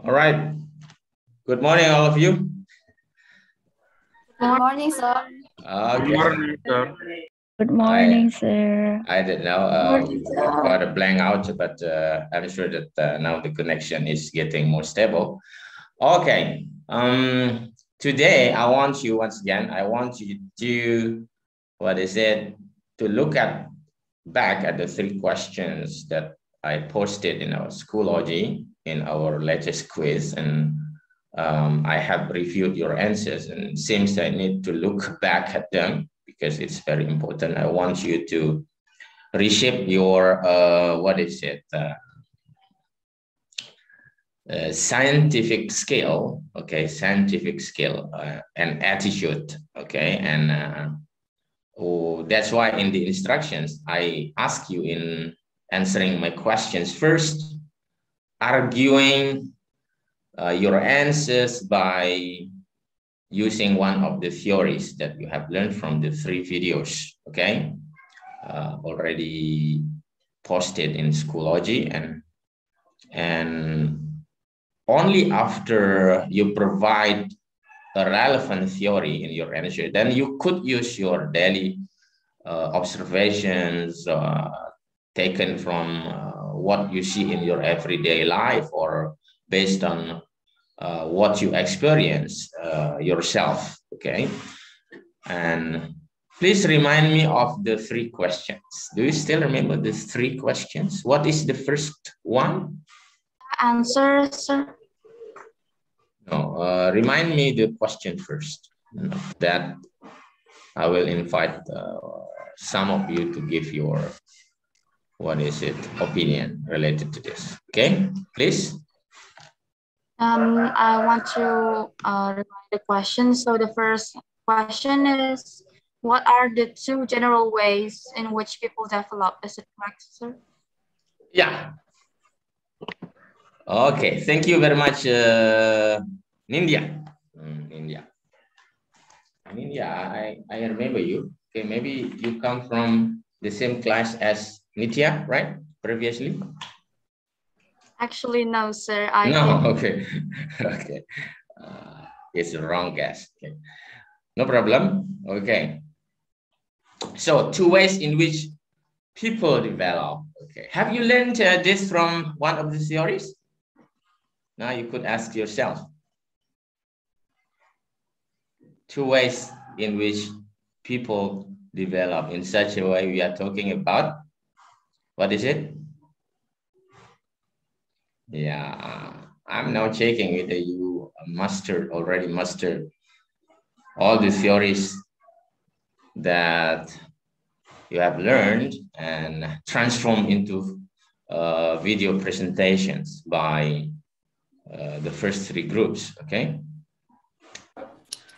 All right. Good morning, all of you. Good morning, sir. Okay. Good morning, sir. Good morning, sir. I don't know. Got a blank out, but I'm sure that now the connection is getting more stable. Okay. Today I want you once again. I want you to to look back at the 3 questions that I posted in our Schoology in our latest quiz, and I have reviewed your answers, and it seems I need to look back at them because it's very important. I want you to reshape your scientific skill, okay, scientific skill and attitude, okay, and that's why in the instructions I ask you in answering my questions first, arguing your answers by using one of the theories that you have learned from the 3 videos, okay, already posted in Schoology, and only after you provide a relevant theory in your answer, then you could use your daily observations taken from what you see in your everyday life or based on what you experience yourself, okay? And please remind me of the 3 questions. Do you still remember the 3 questions? What is the first one? Answer, sir. No, remind me the question first. That I will invite some of you to give your opinion related to this. Okay, please. I want to remind the question. So the first question is, what are the 2 general ways in which people develop? Is it correct, sir? Yeah. Okay, thank you very much, Nindya. Nindya, I remember you. Okay, maybe you come from the same class as Nitya, right? Previously? Actually, no, sir. No, okay. Okay. It's the wrong guess. Okay. No problem. Okay. So 2 ways in which people develop. Okay. Have you learned this from one of the theories? Now you could ask yourself. 2 ways in which people develop in such a way we are talking about. What is it? Yeah, I'm now checking whether you already mastered all the theories that you have learned and transformed into video presentations by the first 3 groups, okay?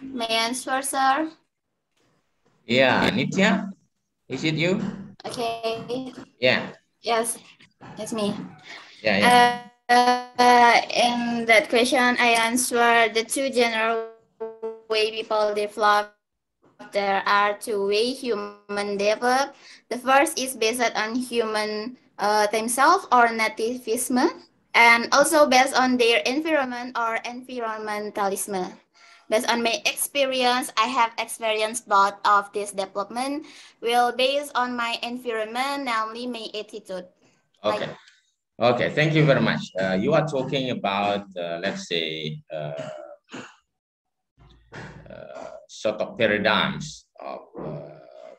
May I answer, sir? Yeah, Nitya, is it you? Okay. Yeah. Yes, it's me. Yeah. In that question, I answer the 2 general way people develop. There are 2 ways human develop. The first is based on human themselves or nativism, and also based on their environment or environmentalism. Based on my experience, I have experienced both of this development. Well, based on my environment, namely my attitude. Okay. Okay, thank you very much. You are talking about, let's say, sort of paradigms of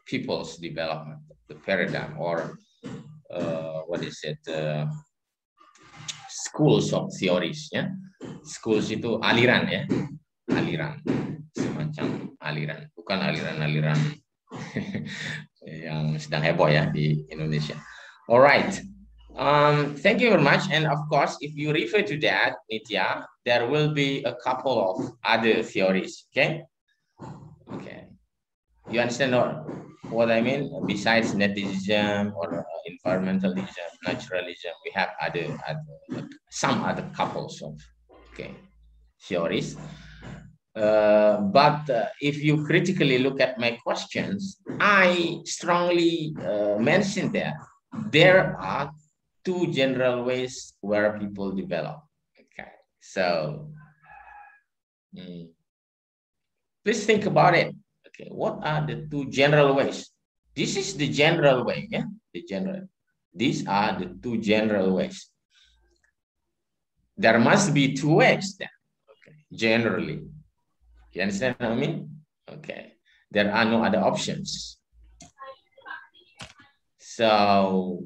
people's development, the paradigm, or schools of theories, ya. Schools itu aliran, ya. Aliran, semacam aliran, bukan aliran-aliran yang sedang heboh ya di Indonesia. Alright, thank you very much. And of course, if you refer to that, Nitya, there will be a couple of other theories, okay? Okay, you understand what I mean? Besides nativism or environmentalism, naturalism, we have some other couples of theories. But if you critically look at my questions, I strongly mentioned that there are 2 general ways where people develop. Okay, So please think about it. Okay, what are the two general ways? This is the general way, yeah? The general. These are the two general ways. There must be two ways then, okay, generally. You understand what I mean? Okay, there are no other options. So,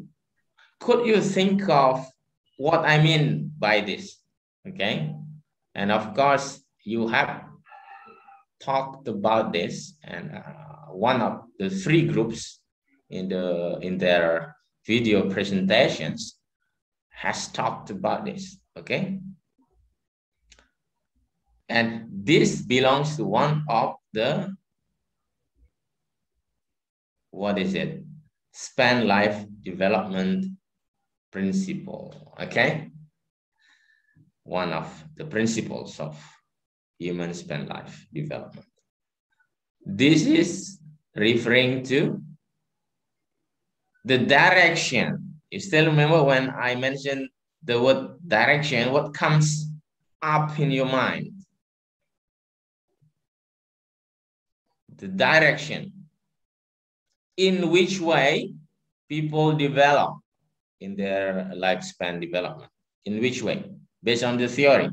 could you think of what I mean by this? Okay, and of course, you have talked about this, and one of the three groups in their video presentations has talked about this. Okay, and this belongs to one of the, what is it? Span life development principle. Okay, one of the principles of human span life development. This is referring to the direction. You still remember when I mentioned the word direction, what comes up in your mind? The direction. In which way people develop in their lifespan development? In which way? Based on the theory.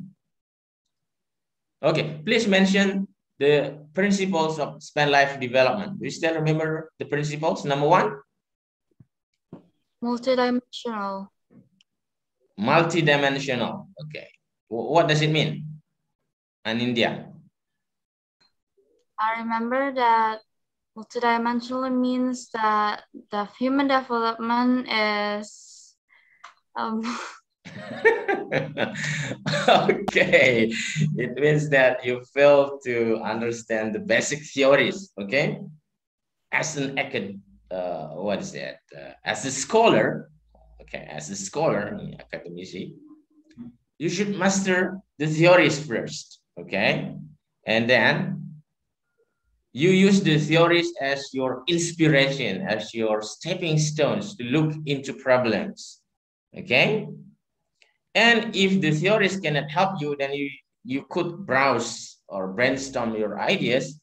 Okay, please mention the principles of span life development. Do you still remember the principles? Number one? Multidimensional. Multidimensional. Okay. What does it mean? And India? I remember that multidimensional means that the human development is okay, it means that you fail to understand the basic theories. Okay, as an what is that? As a scholar, okay, as a scholar, academic, you should master the theories first. Okay, and then you use the theories as your inspiration, as your stepping stones to look into problems. Okay. And if the theories cannot help you, then you could browse or brainstorm your ideas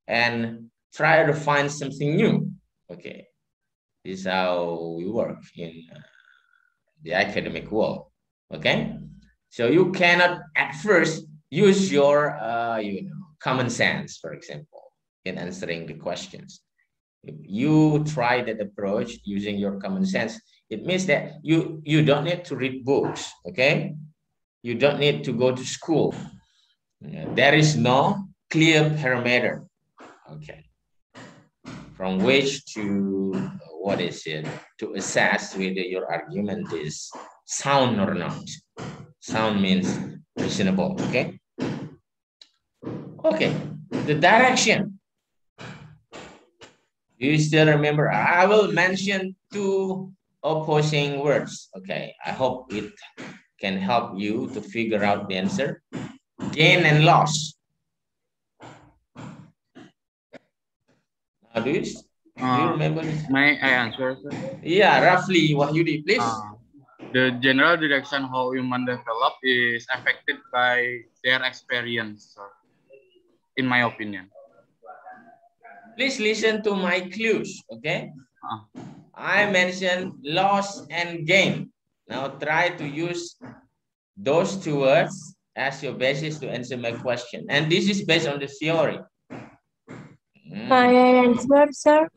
and try to find something new. Okay. This is how we work in the academic world. Okay. So you cannot at first use your common sense, for example, in answering the questions. If you try that approach using your common sense, it means that you don't need to read books, okay? You don't need to go to school. There is no clear parameter, okay, from which to, what is it, to assess whether your argument is sound or not. Sound means reasonable, okay? Okay, the direction. Do you still remember? I will mention two opposing words. Okay, I hope it can help you to figure out the answer. Gain and loss. Now, do you remember this? May I answer, sir? Yeah, roughly what you did, please. The general direction how human develop is affected by their experience, sir, in my opinion. Please listen to my clues, okay? I mentioned loss and gain. Now try to use those two words as your basis to answer my question. And this is based on the theory. My answer, sir?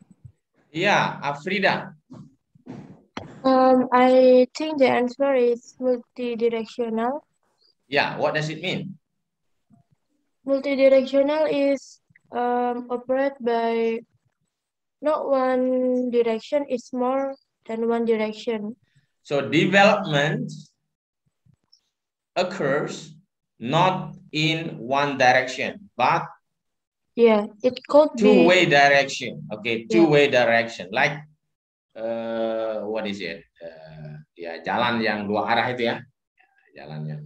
Yeah, Afrida. I think the answer is multidirectional. Yeah, what does it mean? Multidirectional is operate by not one direction, it's more than one direction. So development occurs not in one direction, but yeah, it could be two-way direction. Okay, two-way direction. Like what is it? Ya, jalan yang dua arah itu ya. Jalan yang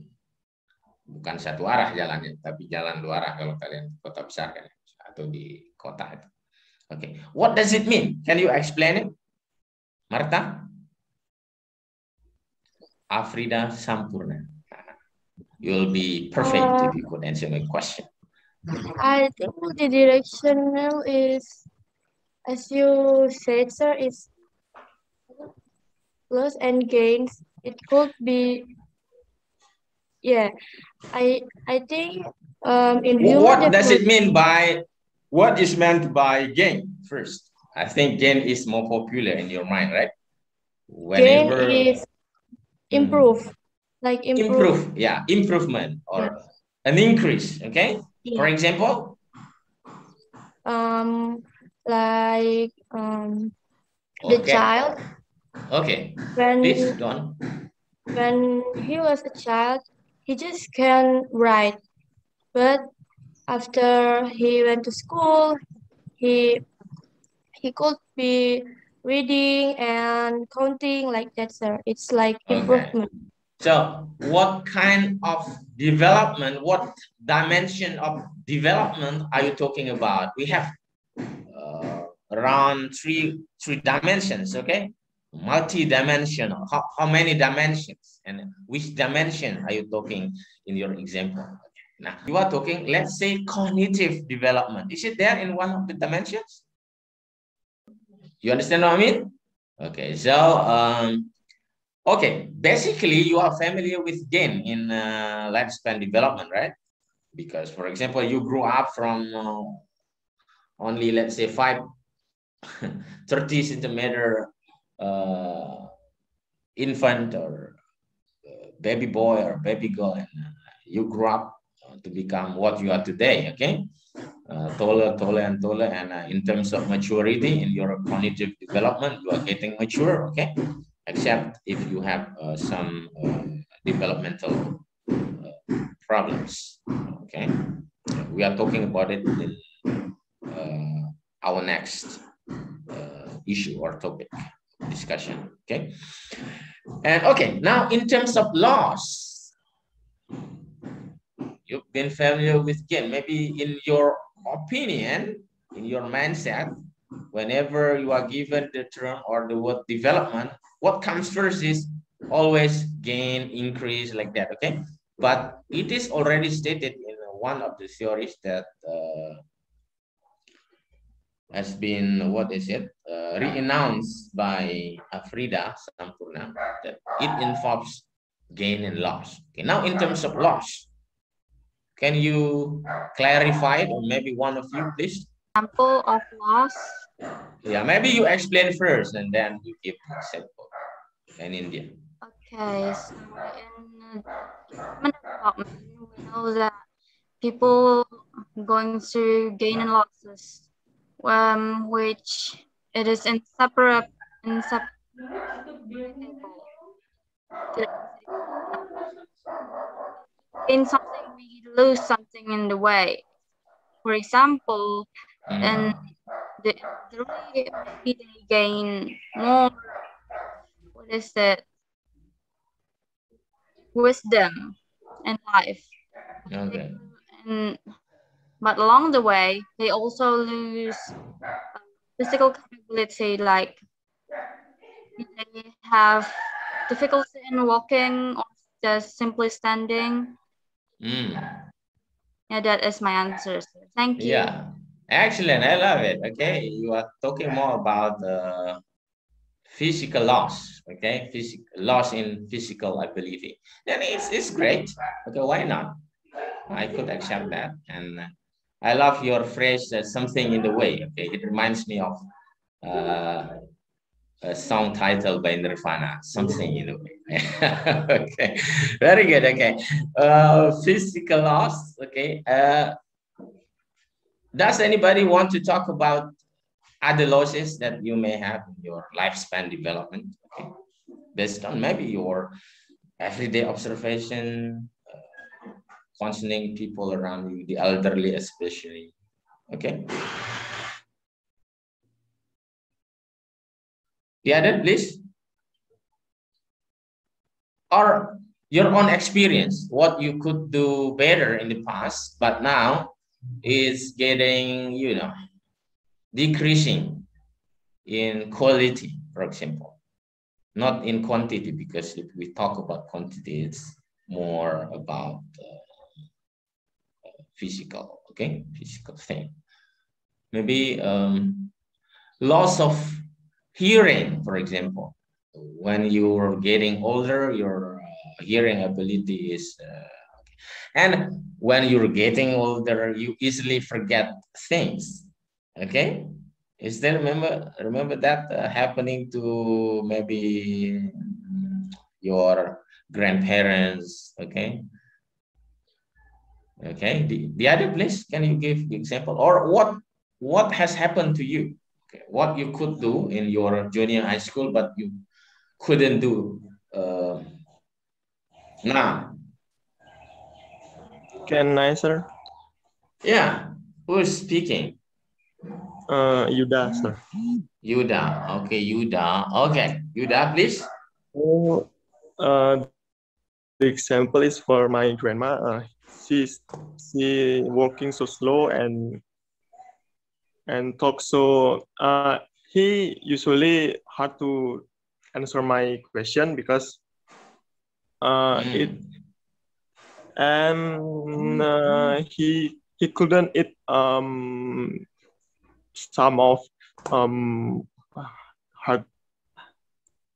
bukan satu arah jalannya, tapi jalan dua arah kalau kalian kota besar kan, atau di kota itu. Okay, what does it mean? Can you explain it, Marta? Afrida Sampurna. You'll be perfect if you could answer my question. I think multidirectional is, as you said, sir, is loss and gains. It could be, yeah. I think in human What does it development, mean by, what is meant by gain first? I think gain is more popular in your mind, right? gain Whenever is improve, like improve, yeah, improvement or yeah. an increase, okay? Yeah. For example, like the okay, child okay, when please go on. when he was a child, he just can write, but after he went to school, he could be reading and counting like that, sir. It's like Okay. improvement. So what kind of development, what dimension of development are you talking about? We have around three dimensions, okay? Multi-dimensional. How many dimensions? And which dimension are you talking in your example? Now, you are talking, let's say, cognitive development. Is it there in one of the dimensions? You understand what I mean? Okay, so okay, basically you are familiar with gain in lifespan development, right? Because, for example, you grew up from only, let's say, 30 centimeter infant or baby boy or baby girl, and you grew up to become what you are today, okay? Taller, and taller, and in terms of maturity in your cognitive development, you are getting mature, okay? Except if you have some developmental problems, okay? We are talking about it in our next issue or topic discussion, okay? And okay, now in terms of loss, you've been familiar with gain. Maybe in your opinion, in your mindset, whenever you are given the term or the word development, what comes first is always gain, increase, like that, okay? But it is already stated in one of the theories that has been, what is it, re-announced by Afrida Sampurna, that it involves gain and loss. Okay, now in terms of loss, can you clarify it, or maybe one of you, please? Example of loss. Yeah, maybe you explain first and then you give example in India. Okay, so in human development, we know that people going through gain and losses, which it is inseparable. Gain something, we lose something in the way. For example, in the elderly, maybe they gain more, what is it, wisdom in life. Okay. But along the way, they also lose physical capability, like they have difficulty in walking or just simply standing. Yeah, that is my answer. Thank you. Yeah, excellent. I love it. Okay, you are talking more about physical loss. Okay, physical loss in physical ability. Then it's great. Okay, why not? I could accept that, and I love your phrase, something in the way. Okay, it reminds me of a song titled by Nirvana, something in the way. Okay, very good. Okay, physical loss. Okay, does anybody want to talk about other losses that you may have in your lifespan development? Okay, based on maybe your everyday observation concerning people around you, the elderly especially. Okay. The other, please. Or your own experience, what you could do better in the past, but now is getting, you know, decreasing in quality, for example, not in quantity, because if we talk about quantity, it's more about physical, okay, physical thing. Maybe loss of hearing, for example. When you're getting older, your hearing ability is, and when you're getting older, you easily forget things. Okay, is there remember that happening to maybe your grandparents? Okay. Okay, the other, please, can you give the example, or what has happened to you? Okay, what you could do in your junior high school, but you couldn't do now. Can I, sir? Yeah, who's speaking? Yuda, sir. Yuda. Okay, Yuda. Okay, Yuda, please. Oh, the example is for my grandma. She walking so slow and talk so. He usually hard to answer my question because it and he couldn't eat some of hard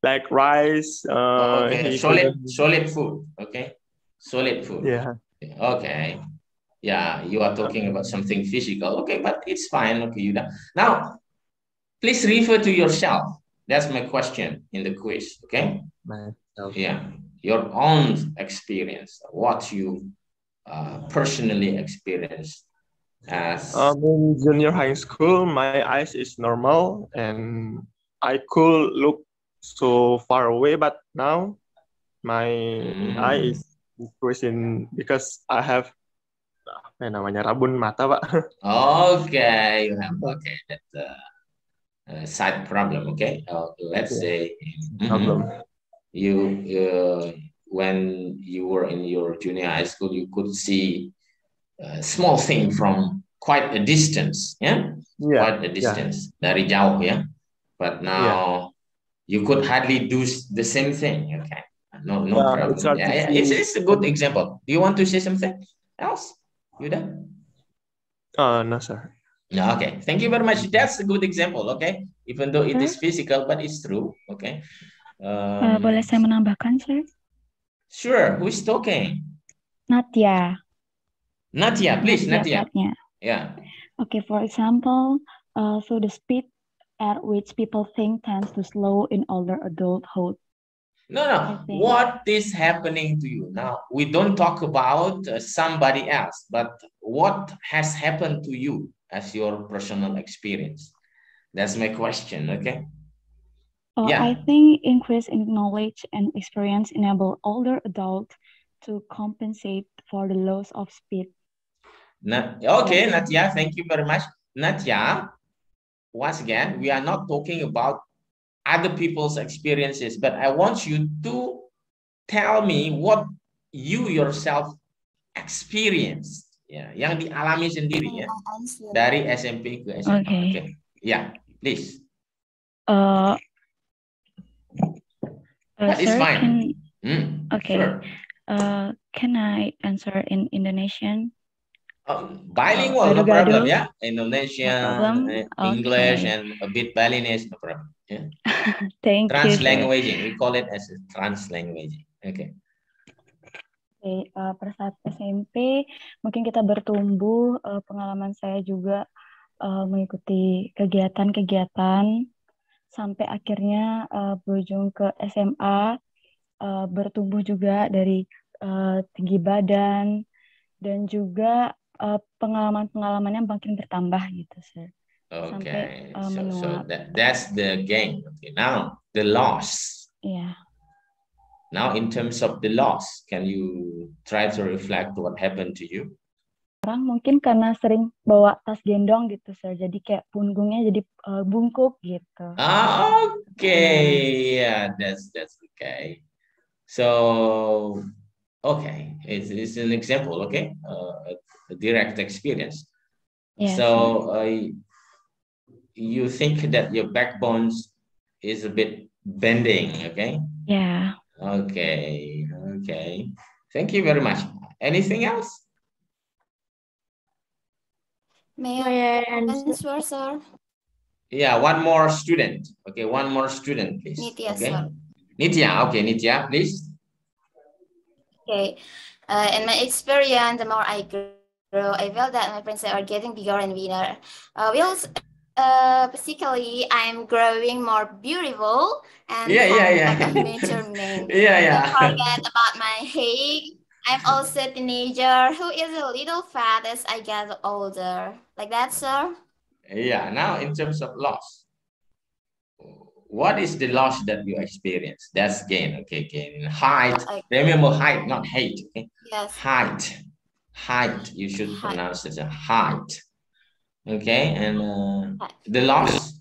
like rice. Okay, solid food. Okay, solid food. Yeah. Okay. Yeah, you are talking about something physical. Okay, but it's fine. Okay, Yuda. Now, please refer to yourself. That's my question in the quiz. Okay. Myself. Yeah, your own experience, what you personally experienced as. In junior high school, my eyes is normal and I could look so far away, but now my eye is decreasing because I have namanya rabun mata, Pak. Okay, you have that side problem. Okay, let's say problem. You when you were in your junior high school, you could see a small thing from quite a distance. Yeah, quite a distance. Dari jauh, yeah. But now you could hardly do the same thing. Okay, no problem. Yeah, it's a good example. Do you want to say something else, Yuda? No, sir. No, okay. Thank you very much. That's a good example. Okay, even though it is physical, but it's true. Okay. Boleh saya menambahkan, sir? Sure. Who is talking? Natia. Natia, please. Natia. Yeah. Okay. For example, so the speed at which people think tends to slow in older adulthood. No. What is happening to you now? We don't talk about somebody else, but what has happened to you as your personal experience? That's my question. Okay. I think increase in knowledge and experience enable older adults to compensate for the loss of speed. Okay, Natia, thank you very much. Natia, once again, we are not talking about other people's experiences, but I want you to tell me what you yourself experienced. Ya, yang dialami sendiri ya, dari SMP ke SMA. Okay. Yeah, please. That is fine. Okay. Sure. Can I answer in Indonesian? Bilingual, no problem, yeah. Indonesian, English, and a bit Balinese, no problem. Yeah. Thank you. Translanguaging, we call it as a translanguaging. Okay. Per saat SMP, mungkin kita bertumbuh. Pengalaman saya juga mengikuti kegiatan-kegiatan sampai akhirnya berujung ke SMA, bertumbuh juga dari tinggi badan dan juga pengalaman-pengalamannya makin bertambah gitu, sir. Okay, so that's the gain. Okay, now the loss. Yeah. Now, in terms of the loss, can you try to reflect what happened to you? Orang mungkin karena sering bawa tas gendong gitu, sir. Jadi kayak punggungnya jadi bungkuk gitu. Okay, yeah, that's okay. So, okay, it's an example, okay, a direct experience. Yes, so, you think that your backbone is a bit bending, okay? Yeah. Okay. Thank you very much. Anything else? May I answer, sir? Yeah, one more student. Okay, one more student, please. Nitya, okay. sir. Nitya, okay, Nitya, please. Okay. In my experience, the more I grow, I feel that my friends are getting bigger and bigger. Basically, I'm growing more beautiful and mature man. Yeah. Don't forget about my height. I'm also a teenager who is a little fat as I get older. Like that, sir? Yeah, now in terms of loss, what is the loss that you experience? That's gain, okay, gain in height. Remember height, not height, okay? Yes. Height, you should pronounce it as height. Okay, and the loss?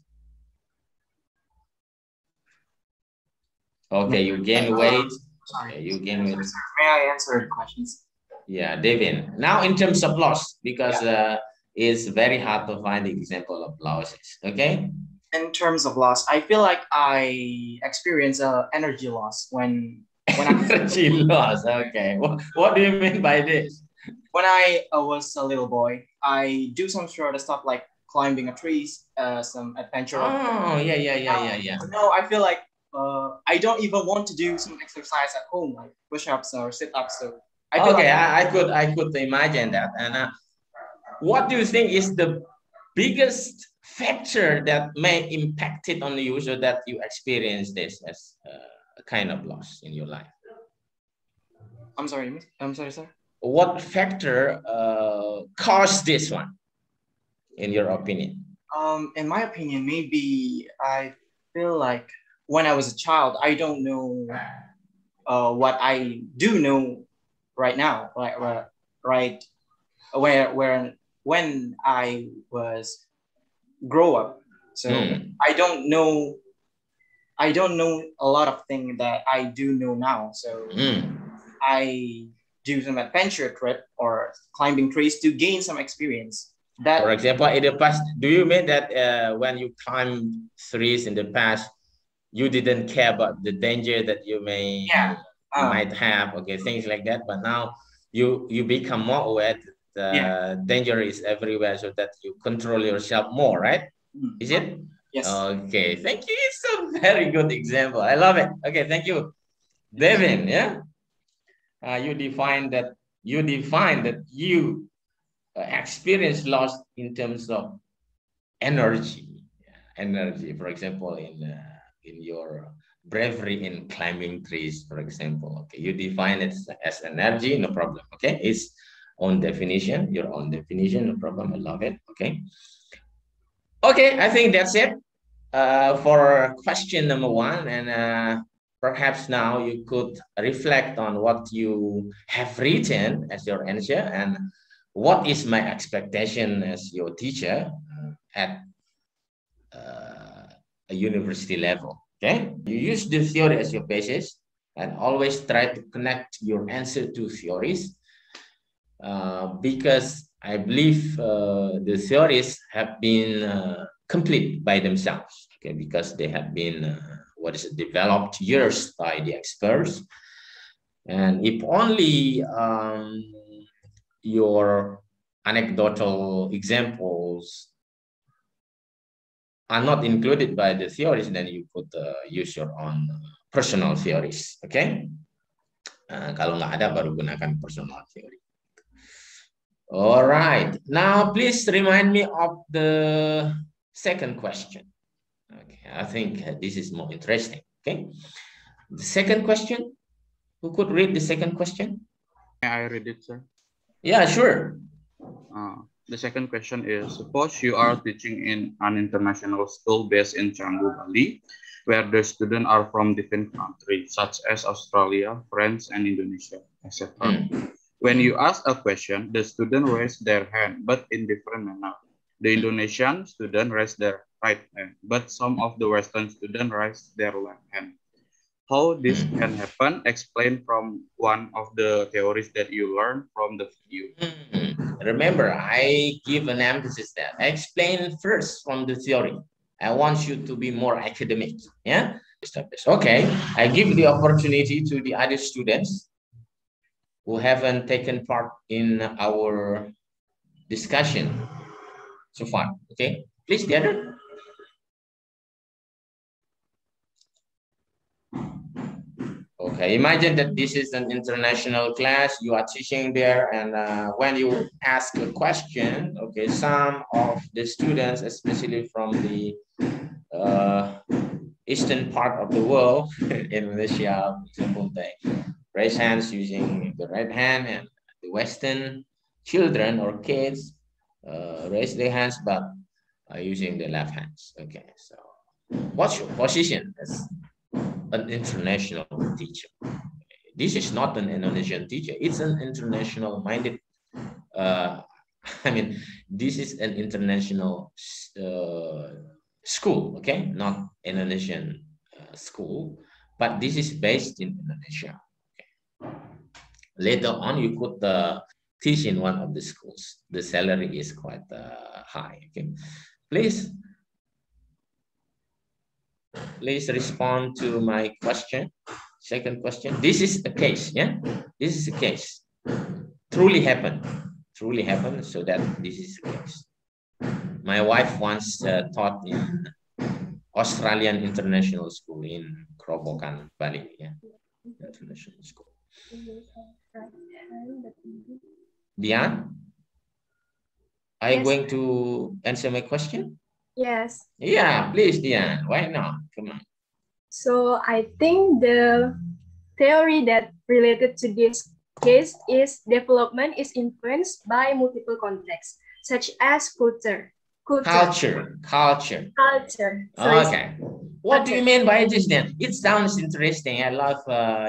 Okay, you gain weight. Sorry, you gain weight. May I answer the questions? Yeah, Devin. Now in terms of loss, because it's very hard to find the example of losses, okay? In terms of loss, I feel like I experience energy loss when energy loss. Okay, what do you mean by this? When I was a little boy, I do some sort of stuff like climbing a trees, some adventure. Oh, yeah. No, I feel like I don't even want to do some exercise at home, like push-ups or sit-ups. So I could imagine that. And what do you think is the biggest factor that may impact it on you so that you experience this as a kind of loss in your life? I'm sorry, sir. What factor caused this one, in your opinion? In my opinion, maybe I feel like when I was a child, I don't know what I do know right now, right when I was grow up. So I don't know a lot of things that I do know now. So I do some adventure trip or climbing trees to gain some experience. That, for example, in the past, do you mean that when you climbed trees in the past, you didn't care about the danger that you might have, okay, things like that, but now you become more aware that danger is everywhere, so that you control yourself more, right? Is it? Yes. Okay, thank you. It's a very good example. I love it. Okay, thank you. Devin, yeah? You define that you experience loss in terms of energy. For example, in your bravery in climbing trees, for example. Okay, you define it as energy, no problem. Okay, it's own definition, your own definition, no problem. I love it. Okay. Okay, I think that's it for question number 1, and perhaps now you could reflect on what you have written as your answer and what is my expectation as your teacher at a university level. Okay, you use the theory as your basis and always try to connect your answer to theories because I believe the theories have been complete by themselves, okay, because they have been developed years by the experts. And if only your anecdotal examples are not included by the theories, then you could use your own personal theories, okay? Kalau nggak ada, baru gunakan personal theory. All right, now please remind me of the second question. Okay, I think this is more interesting, okay? The second question, who could read the second question? May I read it, sir? Yeah, sure. The second question is, suppose you are teaching in an international school based in Canggu, Bali, where the students are from different countries, such as Australia, France, and Indonesia, etc. When you ask a question, the student raise their hand, but in different manner. The Indonesian student raise their right hand, but some of the Western students raise their left hand. How this can happen? Explain from one of the theories that you learned from the video. Remember, I give an emphasis that I explain first from the theory. I want you to be more academic. Yeah. Okay. I give the opportunity to the other students who haven't taken part in our discussion so far. Okay, please, the other. Okay, imagine that this is an international class, you are teaching there, and when you ask a question, okay, some of the students, especially from the eastern part of the world, Indonesia, for example, they raise hands using the right hand, and the Western children or kids raise their hands, but using the left hands. Okay, so what's your position as an international teacher? This is not an Indonesian teacher, it's an international minded, I mean, this is an international school, okay, not Indonesian school, but this is based in Indonesia. Okay. Later on, you could teach in one of the schools. The salary is quite high. Okay, please respond to my question. Second question. This is a case, yeah? This is a case. Truly happened. Truly happened, so that this is a case. My wife once taught in Australian International School in Kerobokan, Bali, yeah? International School. Dian? Are you going to answer my question? Yes. Yeah, please, Dian. Why not? Come on. So I think the theory that related to this case is development is influenced by multiple contexts, such as culture. Culture. Okay. What do you mean by this then? It sounds interesting. I love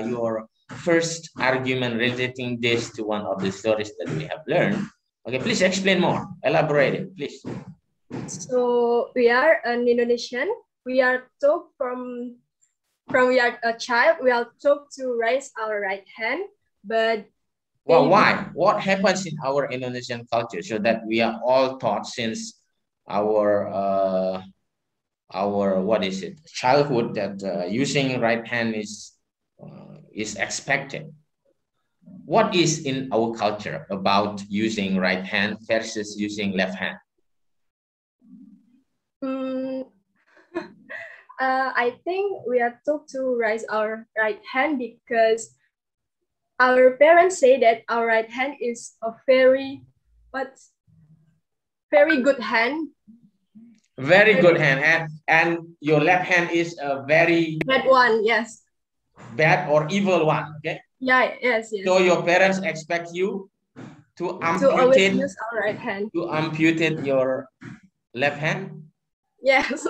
your first argument relating this to one of the stories that we have learned. Okay, please explain more. Elaborate it, please. So we are an Indonesian. We are taught from we are a child. We are taught to raise our right hand, but well, why? What happens in our Indonesian culture so that we are all taught since our what is it, childhood, that using right hand is expected? What is in our culture about using right hand versus using left hand? I think we are taught to raise our right hand because our parents say that our right hand is a very good hand. Very good hand, and your left hand is a very bad one. Yes. Bad or evil one. Okay. Yeah. Yes. So your parents expect you to amputate. To always use our right hand. To amputate your left hand. Yes.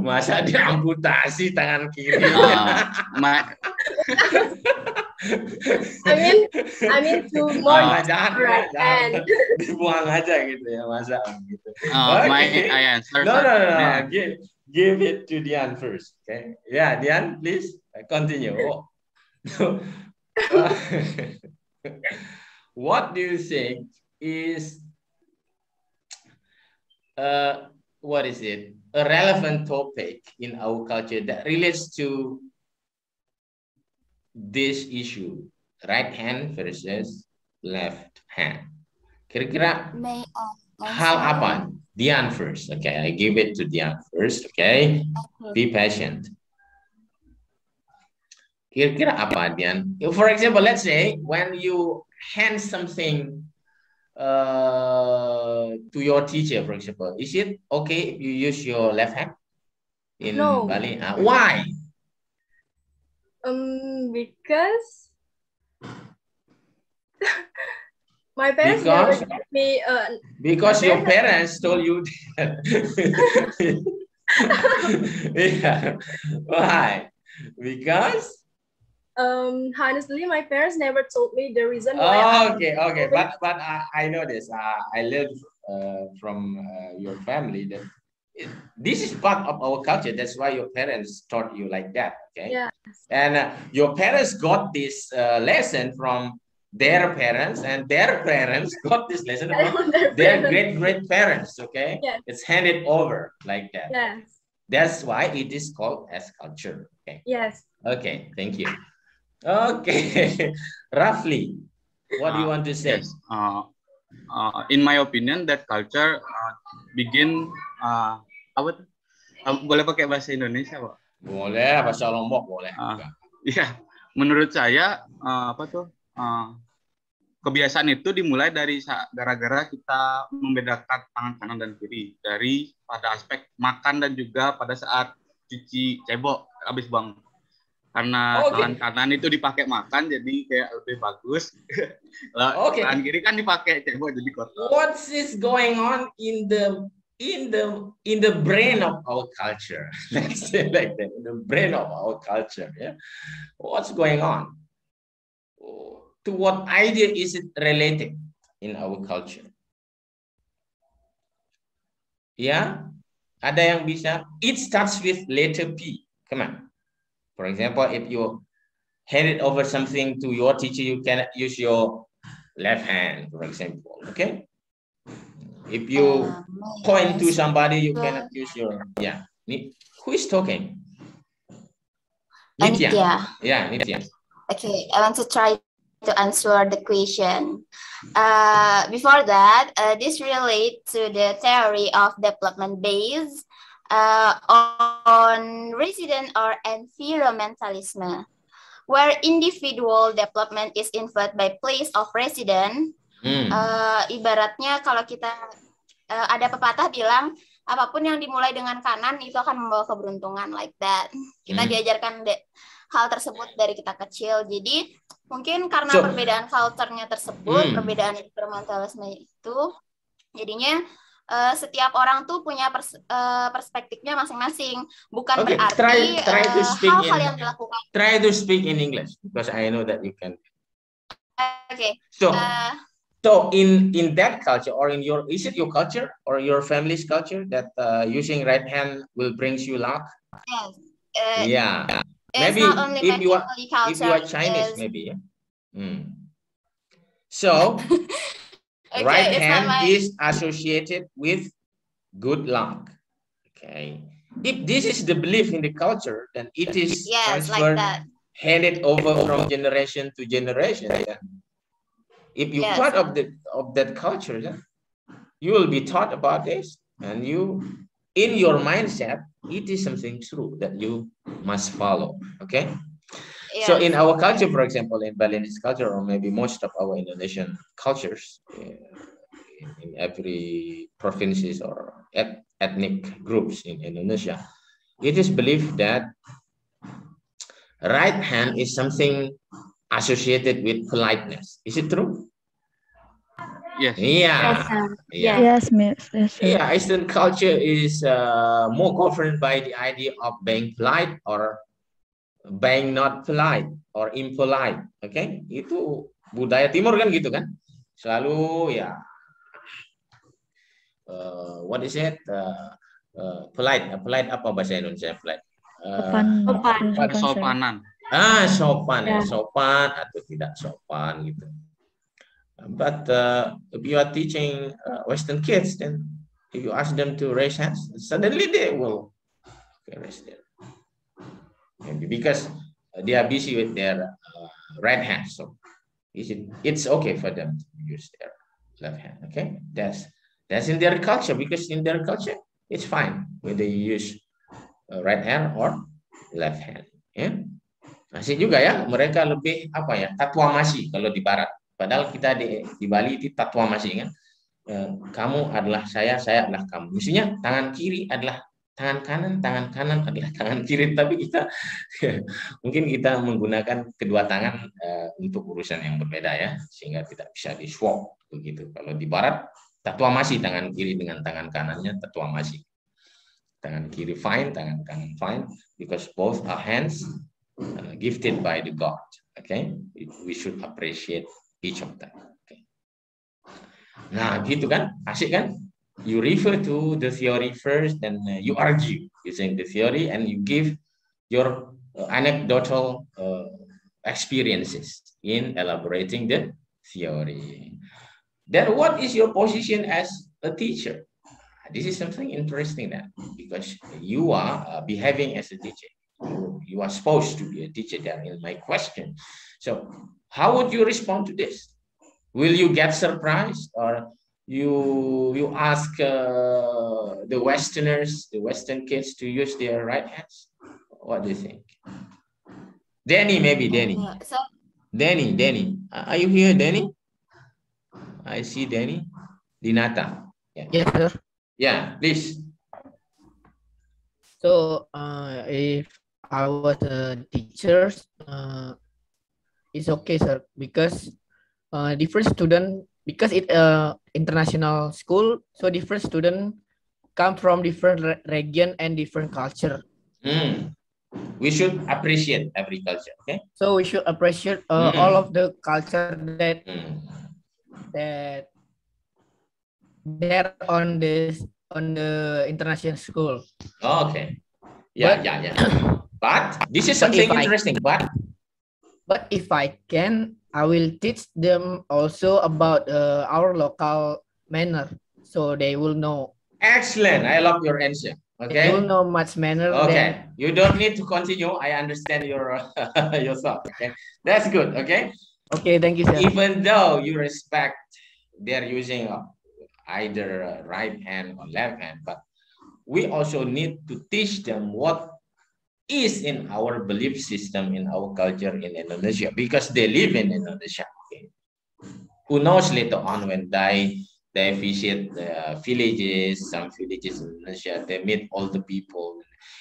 Masa diamputasi tangan kiri? I mean to more right hand. Dibuang aja gitu ya, masa gitu. Okay. I answer. No. Give it to Dian first. Okay. Yeah, Dian, please continue. What do you think is what is it? A relevant topic in our culture that relates to this issue, right hand versus left hand. Kira-kira hal apa? Dian first. Okay, I give it to Dian first. Okay, be patient. Kira-kira apa, Dian? For example, let's say when you hand something to your teacher, for example, is it okay if you use your left hand in Bali? Why? Because my parents never gave me. Because your parents told you that. Yeah. Why? Because. Honestly, my parents never told me the reason why. Okay. But I know this. I learned from your family that this is part of our culture. That's why your parents taught you like that. Okay. Yeah. And your parents got this lesson from their parents, and their parents got this lesson from their great parents. Okay. Yes. It's handed over like that. Yes. That's why it is called as culture. Okay. Yes. Okay. Thank you. Okay, roughly, what do you want to say? Yes. In my opinion, that culture begin apa? Boleh pakai bahasa Indonesia, Pak? Boleh, bahasa Lombok boleh. Iya, menurut saya kebiasaan itu dimulai dari gara-gara kita membedakan tangan kanan dan kiri dari pada aspek makan dan juga pada saat cuci cebok habis bangun. Karena tangan kanan itu dipakai makan jadi kayak lebih bagus. Tangan kiri kan dipakai cebok jadi kotor. What is going on in the brain of our culture? Let's say like that, in the brain of our culture. Yeah, what's going on? To what idea is it related in our culture? Yeah, ada yang bisa? It starts with letter P. Come on. For example, if you hand it over something to your teacher, you cannot use your left hand, for example. Okay. If you point to somebody, you cannot use your, yeah. Who is talking? Nitya. Yeah, Nitya. Okay, I want to try to answer the question. Before that, this relates to the theory of development based on resident or environmentalism, where individual development is inferred by place of residence. Ibaratnya kalau kita ada pepatah bilang apapun yang dimulai dengan kanan itu akan membawa keberuntungan, like that. Kita diajarkan hal tersebut dari kita kecil. Jadi mungkin karena perbedaan culture-nya tersebut, perbedaan environmentalisme itu, jadinya setiap orang tuh punya perspektifnya masing-masing. Bukan berarti hal-hal yang dilakukan. Try to speak in English because I know that you can. Okay. So in that culture or in your, is it your culture or your family's culture that using right hand will brings you luck? Yes. Yeah. Maybe if you are Chinese, maybe. Yeah. So okay, right hand is associated with good luck. Okay. If this is the belief in the culture, then it is transferred, like handed over from generation to generation. Yeah. If you part of that culture, then you will be taught about this, and you, in your mindset, it is something true that you must follow. Okay. So in our culture, for example, in Balinese culture, or maybe most of our Indonesian cultures, in every provinces or ethnic groups in Indonesia, it is believed that right hand is something associated with politeness. Is it true? Yes. Yes, miss. Yeah, Eastern culture is more governed by the idea of being polite or being not polite or impolite. Okay, itu budaya Timur kan gitu kan, selalu ya what is it, polite apa bahasa Indonesia polite? Sopanan. Sopan ya, sopan atau tidak sopan gitu. But if you are teaching Western kids, then if you ask them to raise hands, suddenly they will raise their hand because they are busy with their right hand. So it's okay for them to use their left hand. Okay, that's in their culture, because in their culture it's fine whether you use right hand or left hand. Ya, masih juga ya, mereka lebih apa ya, tatuamasi kalau di Barat. Padahal kita di Bali itu tatuamasi kan. Kamu adalah saya adalah kamu. Mestinya tangan kiri adalah tangan kanan adalah tangan kiri. Tapi kita mungkin kita menggunakan kedua tangan untuk urusan yang berbeda ya, sehingga tidak bisa di swap begitu. Kalau di Barat tatuamasi, tangan kiri dengan tangan kanannya tatuamasi. Tangan kiri fine, tangan kanan fine, because both are hands gifted by the God. Okay, we should appreciate each of them. Okay. Nah, gitu kan, asik kan? You refer to the theory first, then you argue using the theory, and you give your anecdotal experiences in elaborating the theory. Then, what is your position as a teacher? This is something interesting, that because you are behaving as a teacher, You are supposed to be a teacher there in my question. So how would you respond to this? Will you get surprised, or you ask the Westerners, the Western kids, to use their right hands? What do you think? Danny, maybe Danny. Danny. Are you here, Danny? I see Danny. Dinata. Yeah. Yes, sir. Yeah, please. So if I was a teacher, it's okay, sir, because different student, because it international school, so different student come from different region and different culture. We should appreciate every culture, okay? So we should appreciate all of the culture that that they're on the international school. Okay. Yeah. But this is something interesting. But if I can, I will teach them also about our local manner, so they will know. Excellent. I love your answer. Okay. They will know much manner. Okay. You don't need to continue. I understand your your thought. Okay. That's good. Okay. Okay. Thank you, sir. Even though you respect they're using either right hand or left hand, but we also need to teach them what is in our belief system, in our culture in Indonesia, because they live in Indonesia. Okay. Who knows, later on when they visit the villages, some villages in Indonesia, they meet all the people.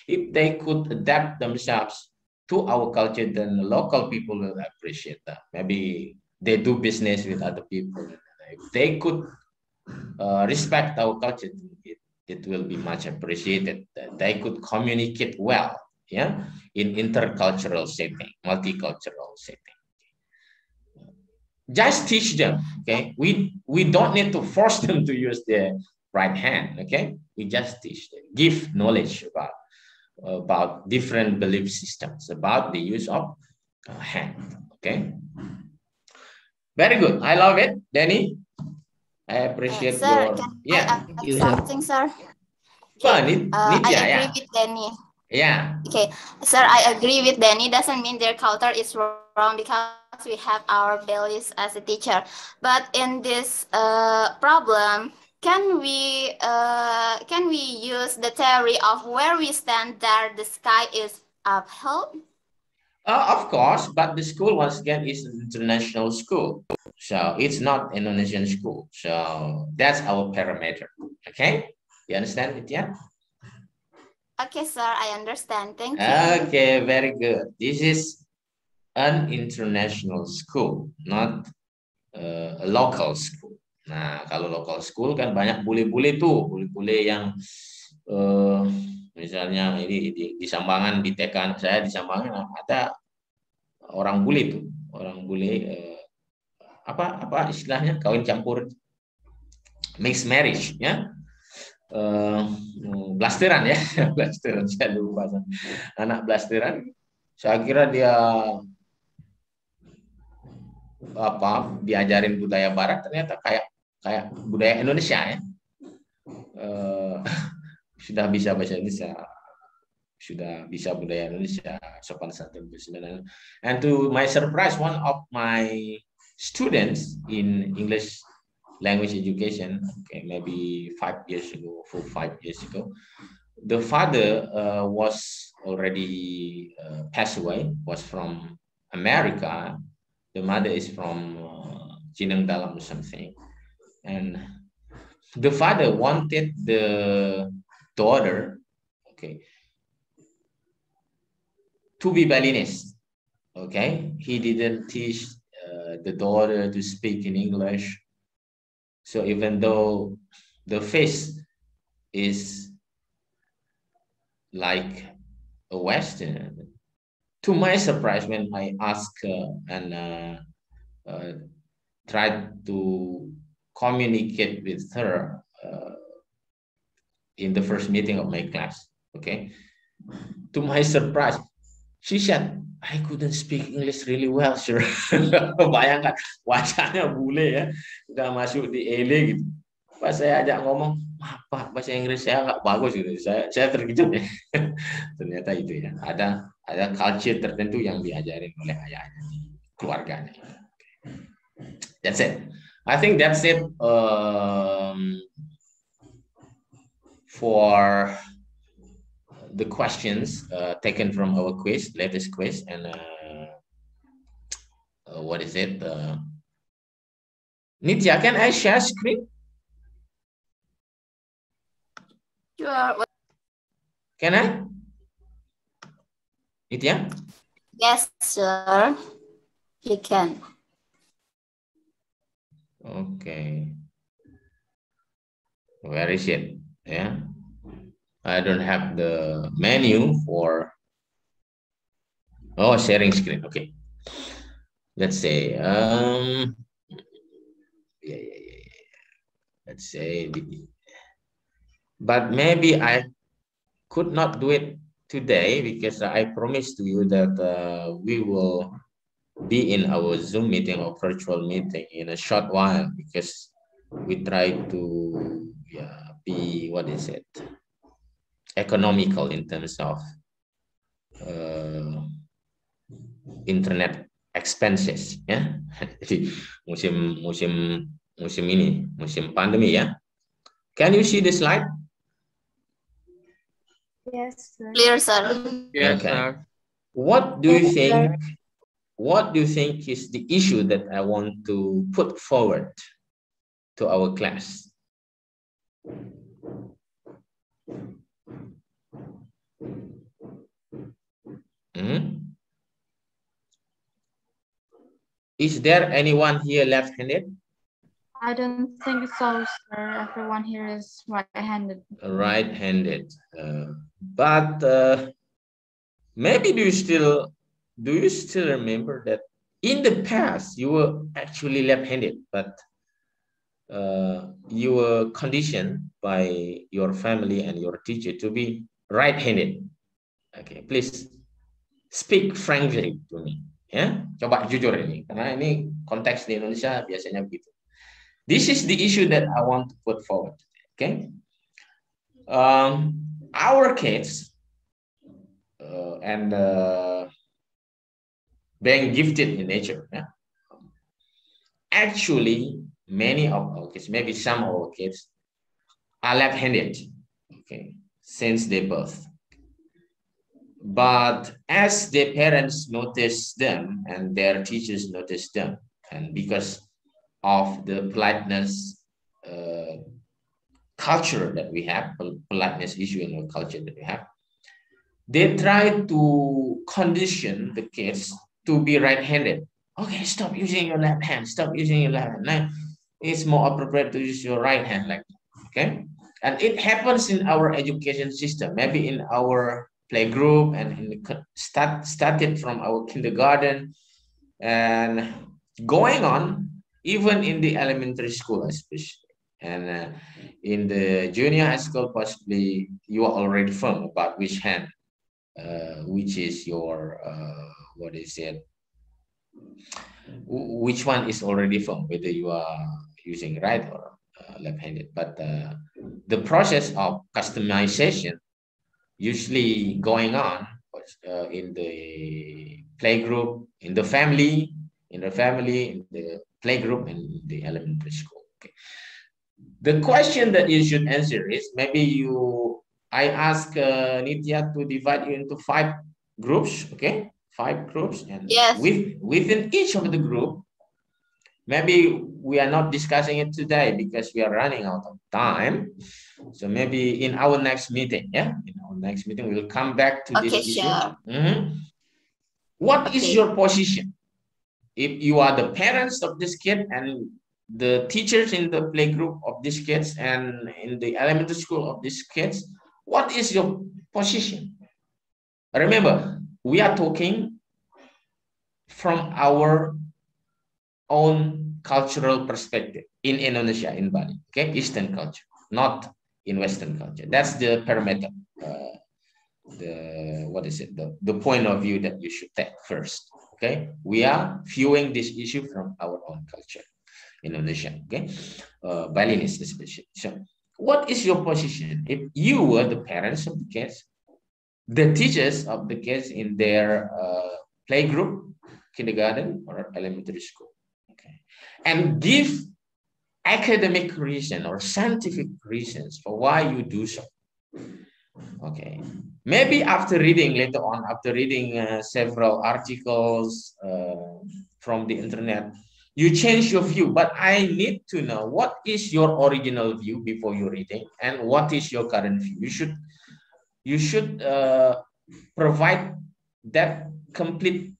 If they could adapt themselves to our culture, then the local people will appreciate that. Maybe they do business with other people. If they could respect our culture, it will be much appreciated. They could communicate well, yeah, in intercultural setting, multicultural setting. Just teach them, okay? We don't need to force them to use their right hand, okay? We just teach them, give knowledge about different belief systems, about the use of hand, okay? Very good. I love it, Danny. I appreciate sir, your something, sir. Okay. I agree with Danny. Yeah. Okay, sir, I agree with Danny. Doesn't mean their culture is wrong because we have our values as a teacher. But in this problem, can we use the theory of where we stand there, the sky is upheld? Of course, but the school once again is an international school, so it's not Indonesian school. So that's our parameter. Okay, you understand it? Yeah. Okay, sir, I understand. Thank you. Okay, very good. This is an international school, not a local school. Nah, kalau local school kan banyak bule-bule tuh, bule-bule yang misalnya ini di Sambangan, di TK saya di Sambangan ada orang bule tuh, orang bule apa istilahnya kawin campur, mixed marriage, ya. Blasteran ya, blasteran, saya lupa, anak blasteran. Saya kira dia diajarin budaya Barat, ternyata kayak budaya Indonesia ya. Sudah bisa bahasa Indonesia, sudah bisa budaya Indonesia, sopan santun. And to my surprise, one of my students in English language education, okay, maybe 5 years ago, 5 years ago, the father was already passed away, was from America. The mother is from Dalam or something. And the father wanted the daughter, okay, to be Balinese. Okay, he didn't teach the daughter to speak in English. So even though the face is like a Western, to my surprise, when I asked and tried to communicate with her in the first meeting of my class, okay, to my surprise, she said, I couldn't speak English really well, sir. Bayangkan, wajahnya bule ya, udah masuk di ELE gitu. Pas saya ajak ngomong, apa bahasa Inggris saya nggak bagus gitu. Saya terkejut ya. Ternyata itu ya. Ada culture tertentu yang diajarin oleh ayahnya di keluarganya. That's it. I think that's it for the questions taken from our quiz, latest quiz, and what is it? Nitya, can I share screen? Sure. Can I? Nitya? Yes, sir. You can. Okay. Where is it? Yeah. I don't have the menu for sharing screen. Okay. Let's say let's say but maybe I could not do it today because I promised to you that we will be in our Zoom meeting or virtual meeting in a short while because we try to be, what is it, economical in terms of internet expenses ya. Jadi musim pandemi ya. Can you see the slide? Yes, sir. Clear, sir. Yes, Okay. sir. What do you Yes, think? sir. What do you think is the issue that I want to put forward to our class? Is there anyone here left-handed? I don't think so, sir. Everyone here is right-handed. Right-handed. But maybe do you still remember that in the past you were actually left-handed, but you were conditioned by your family and your teacher to be right-handed. Okay, please speak frankly to me. Ya, coba jujur ini, karena ini konteks di Indonesia biasanya begitu. This is the issue that I want to put forward. Okay, our kids and being gifted in nature. Yeah? Actually, many of our kids, maybe some of our kids, are left-handed. Okay, since their birth. But as their parents notice them and their teachers notice them, and because of the politeness culture that we have, politeness issue in our culture that we have, they try to condition the kids to be right-handed. Okay, stop using your left hand. Stop using your left hand. Now, it's more appropriate to use your right hand. Like, okay, and it happens in our education system, maybe in our playgroup and started from our kindergarten and going on even in the elementary school especially, and in the junior high school possibly you are already firm about which hand which is your what is it, which one is already firm, whether you are using right or left-handed. But the process of customization usually going on in the playgroup, in the family, in the playgroup, and in the elementary school. Okay. The question that you should answer is, maybe I ask Nitya to divide you into 5 groups, okay? 5 groups, and yes, within each of the group, maybe we are not discussing it today because we are running out of time. So maybe in our next meeting, in our next meeting, we'll come back to this issue. Sure. What is your position? If you are the parents of this kid and the teachers in the playgroup of these kids and in the elementary school of these kids, what is your position? Remember, we are talking from our own cultural perspective in Indonesia, in Bali, okay? Eastern culture, not in Western culture. That's the parameter, the point of view that you should take first, okay? We are viewing this issue from our own culture. Indonesia, okay? Balinese especially. So what is your position? If you were the parents of the kids, the teachers of the kids in their playgroup, kindergarten or elementary school, okay, and give academic reason or scientific reasons for why you do so. Okay, maybe after reading later on, after reading several articles from the internet, you change your view, but I need to know what is your original view before you reading and what is your current view. You should provide that complete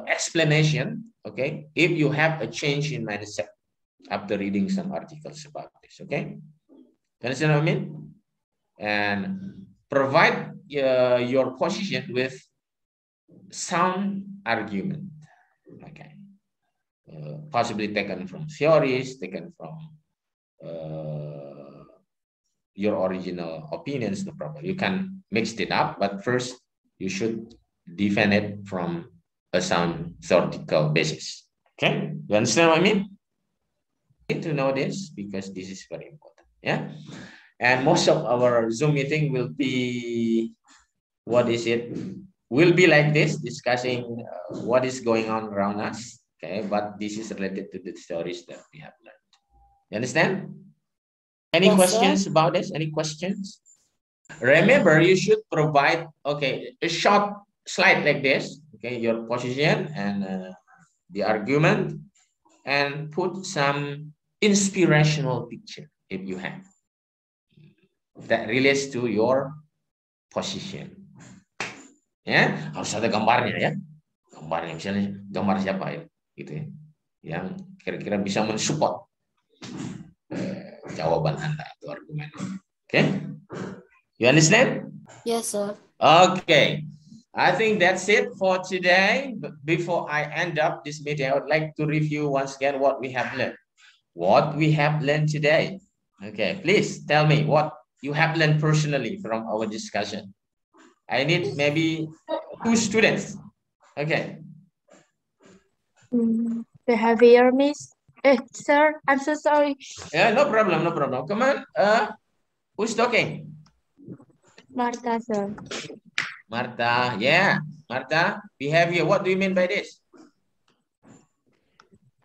explanation, okay, if you have a change in mindset after reading some articles about this, okay? You understand what I mean? And provide your position with sound argument, okay? Possibly taken from theories, taken from your original opinions, no problem. You can mix it up, but first you should defend it from a sound theoretical basis. Okay, you understand what I mean? You need to know this because this is very important. Yeah, and most of our Zoom meeting will be, will be like this, discussing what is going on around us. Okay, but this is related to the stories that we have learned. You understand? Any questions about this? Any questions? Remember, you should provide, okay, a short slide like this, okay, your position and the argument, and put some inspirational picture if you have that relates to your position. Ya, harus ada gambarnya ya. Gambarnya misalnya gambar siapa ya, gitu ya, yang kira-kira bisa mensupport jawaban Anda atau argumen. Okay? You understand? Yes, sir. Okay. I think that's it for today. But before I end up this meeting, I would like to review once again what we have learned. What we have learned today. Okay, please tell me what you have learned personally from our discussion. I need maybe 2 students. Okay. Behavior, miss. Sir, I'm so sorry. Yeah, no problem, no problem. Come on. Who's talking? Martha, sir. Martha, yeah. Martha, behavior. What do you mean by this?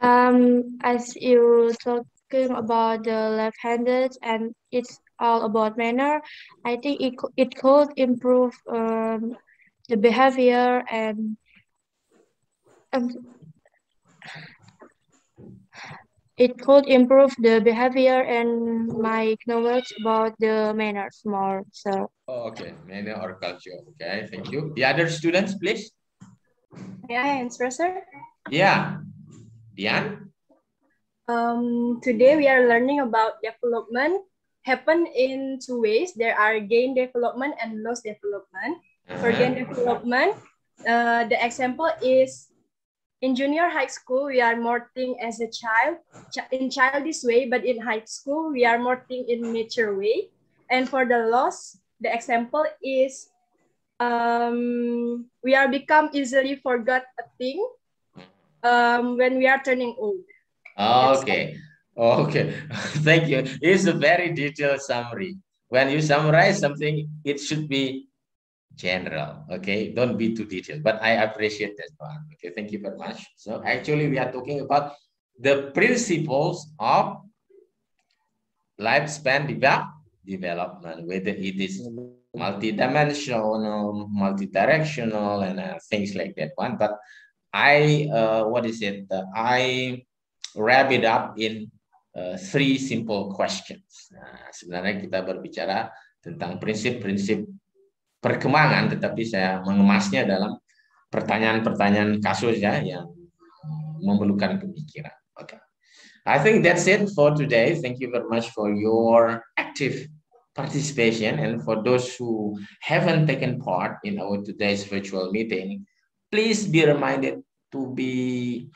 As you talking about the left-handed and it's all about manner, I think it could improve the behavior and it could improve the behavior and my knowledge about the manners more. So. Okay, manner or culture. Okay, thank you. The other students, please. May I answer, sir? Yeah. Dian? Today we are learning about development happen in 2 ways. There are gain development and loss development. For gain development, the example is in junior high school, we are more think as a child, in childish way, but in high school, we are more think in mature way. And for the loss, the example is we are become easily forgot a thing when we are turning old. Okay. Okay. Thank you. It's a very detailed summary. When you summarize something, it should be general. Okay. Don't be too detailed, but I appreciate that one. Okay. Thank you very much. So actually we are talking about the principles of lifespan development, whether it is multidimensional, multidirectional, and things like that one. But I wrap it up in 3 simple questions. Nah, sebenarnya kita berbicara tentang prinsip-prinsip perkembangan, tetapi saya mengemasnya dalam pertanyaan-pertanyaan kasus ya yang memerlukan pemikiran. Okay. I think that's it for today. Thank you very much for your active participation, and for those who haven't taken part in our today's virtual meeting, please be reminded to be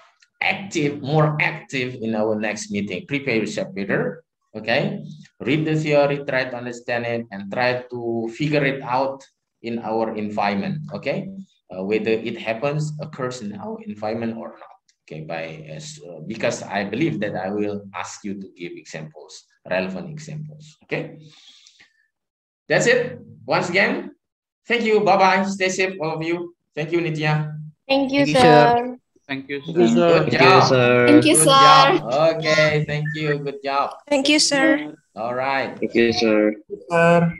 active, more active in our next meeting. Prepare yourself better, okay? Read the theory, try to understand it, and try to figure it out in our environment, okay? Whether it occurs in our environment or not, Okay, because I believe that I will ask you to give examples, relevant examples. Okay, that's it. Once again, thank you. Bye bye. Stay safe, all of you. Thank you, Nitya. Thank you, Thank you, sir. sir. Thank you, Thank you, sir. sir. Good Thank you, job. sir. Thank you, Good sir. job. Okay, thank you. Good job. Thank you, sir. All right. Thank you, sir. Sir.